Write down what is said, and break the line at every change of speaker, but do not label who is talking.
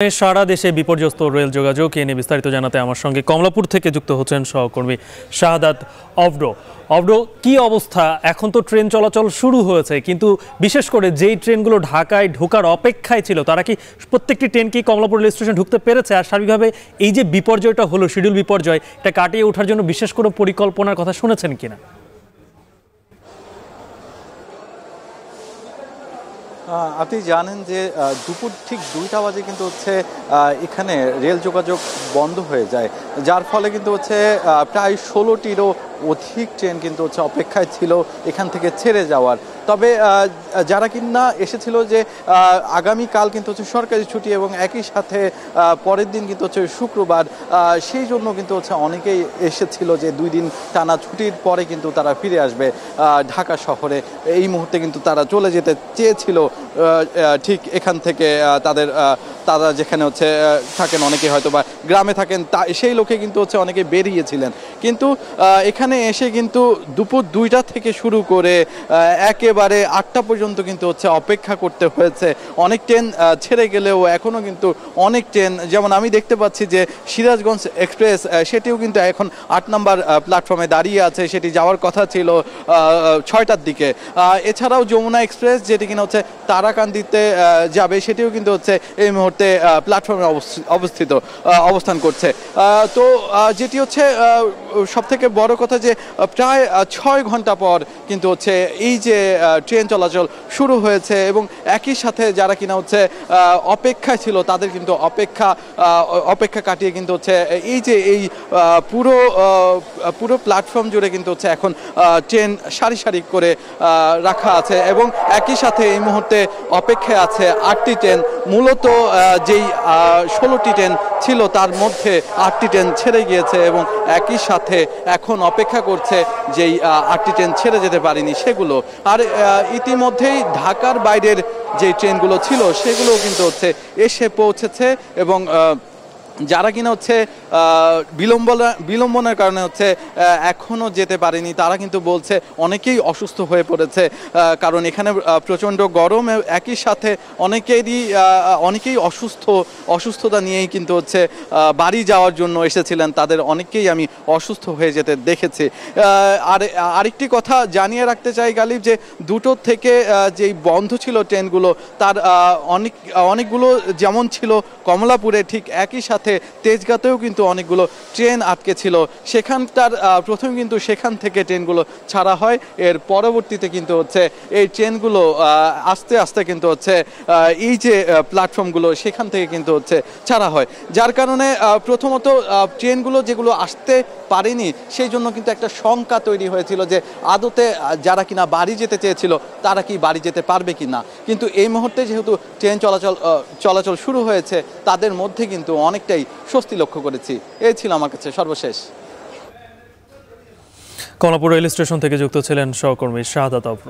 সারা দেশে বিপর্যস্ত রেল যোগাযোগ এ নিয়ে বিস্তারিত জানাতে আমার সঙ্গে কমলাপুর থেকে যুক্ত হচ্ছেন সহকর্মী শাহাদাত অভ্র। কি অবস্থা? এখন তো ট্রেন চলাচল শুরু হয়েছে, কিন্তু বিশেষ করে যেই ট্রেনগুলো ঢাকায় ঢোকার অপেক্ষায় ছিল তারা কি প্রত্যেকটি ট্রেন কি কমলাপুর রেল স্টেশন ঢুকতে পেরেছে? আর স্বাভাবিকভাবে এই যে বিপর্যয়টা হলো, শিডিউল বিপর্যয়, এটা কাটিয়ে ওঠার জন্য বিশেষ কোনো পরিকল্পনার কথা শুনেছেন কিনা?
আপনি জানেন যে দুপুর ঠিক 2টা বাজে কিন্তু এখানে রেল যোগাযোগ বন্ধ হয়ে যায়, যার ফলে কিন্তু প্রায় 16টিরও অধিক ট্রেন কিন্তু অপেক্ষায় ছিল এখান থেকে ছেড়ে যাওয়ার। তবে যারা কিনা এসেছিল যে আগামীকাল কিন্তু সরকারি ছুটি এবং একই সাথে পরের দিন কিন্তু শুক্রবার, সেই জন্য কিন্তু অনেকেই এসেছিল যে 2 দিন টানা ছুটির পরে কিন্তু তারা ফিরে আসবে ঢাকা শহরে। এই মুহূর্তে কিন্তু তারা চলে যেতে চেয়েছিল ঠিক এখান থেকে, তারা যেখানে থাকেন, অনেকে হয়তো বা গ্রামে থাকেন, সেই লোকে কিন্তু অনেকে বেরিয়েছিলেন। কিন্তু এখানে এসে কিন্তু দুপুর 2টা থেকে শুরু করে একেবারে 8টা পর্যন্ত কিন্তু অপেক্ষা করতে হয়েছে। অনেক ট্রেন ছেড়ে গেলেও এখনও কিন্তু অনেক ট্রেন, যেমন আমি দেখতে পাচ্ছি যে সিরাজগঞ্জ এক্সপ্রেস, সেটিও কিন্তু এখন 8 নম্বর প্ল্যাটফর্মে দাঁড়িয়ে আছে। সেটি যাওয়ার কথা ছিল 6টার দিকে। এছাড়াও যমুনা এক্সপ্রেস, যেটি কিনা তারাকান্দিতে যাবে, সেটিও কিন্তু এই মুহূর্তে প্ল্যাটফর্মে অবস্থান করছে। তো যেটি সব থেকে বড় কথা যে প্রায় 6 ঘন্টা পর কিন্তু এই যে ট্রেন চলাচল শুরু হয়েছে, এবং একই সাথে যারা কিনা অপেক্ষায় ছিল তাদের কিন্তু অপেক্ষা কাটিয়ে কিন্তু এই যে এই পুরো প্ল্যাটফর্ম জুড়ে কিন্তু এখন ট্রেন সারি সারি করে রাখা আছে, এবং একই সাথে এই মুহূর্তে অপেক্ষায় আছে 8টি ট্রেন। মূলত যেই 16টি ট্রেন ছিল তার মধ্যে 8টি ট্রেন ছেড়ে গিয়েছে, এবং একই সাথে এখন অপেক্ষা করছে যেই 8টি ট্রেন ছেড়ে যেতে পারেনি সেগুলো। আর ইতিমধ্যেই ঢাকার বাইরের যে ট্রেনগুলো ছিল সেগুলো কিন্তু এসে পৌঁছেছে, এবং যারা কিনা বিলম্বনের কারণে এখনও যেতে পারেনি তারা কিন্তু বলছে অনেকেই অসুস্থ হয়ে পড়েছে, কারণ এখানে প্রচণ্ড গরম। একই সাথে অনেকেই অসুস্থতা নিয়েই কিন্তু বাড়ি যাওয়ার জন্য এসেছিলেন, তাদের অনেকেই আমি অসুস্থ হয়ে যেতে দেখেছি। আর আরেকটি কথা জানিয়ে রাখতে চাই গালিব, যে 2টো থেকে যেই বন্ধ ছিল ট্রেনগুলো, তার অনেকগুলো যেমন ছিল কমলাপুরে, ঠিক একই সাথে তেজগাঁতেও কিন্তু অনেকগুলো ট্রেন আটকে ছিল। প্রথমে কিন্তু সেখান থেকে ট্রেনগুলো ছাড়া হয়, এর পরবর্তীতে কিন্তু এই ট্রেনগুলো আস্তে আস্তে কিন্তু এই যে প্ল্যাটফর্মগুলো সেখান থেকে কিন্তু ছাড়া হয়, যার কারণে প্রথমত ট্রেনগুলো যেগুলো আসতে পারেনি সেই জন্য কিন্তু একটা শঙ্কা তৈরি হয়েছিল যে আদতে যারা কিনা বাড়ি যেতে চেয়েছিল তারা কি বাড়ি যেতে পারবে কি না। কিন্তু এই মুহূর্তে যেহেতু ট্রেন চলাচল শুরু হয়েছে, তাদের মধ্যে কিন্তু অনেকটাই স্বস্তি লক্ষ্য করেছি। এই ছিল আমার কাছে সর্বশেষ।
কমলাপুর রেল স্টেশন থেকে যুক্ত ছিলেন সহকর্মী শাহাদাত অভ্র।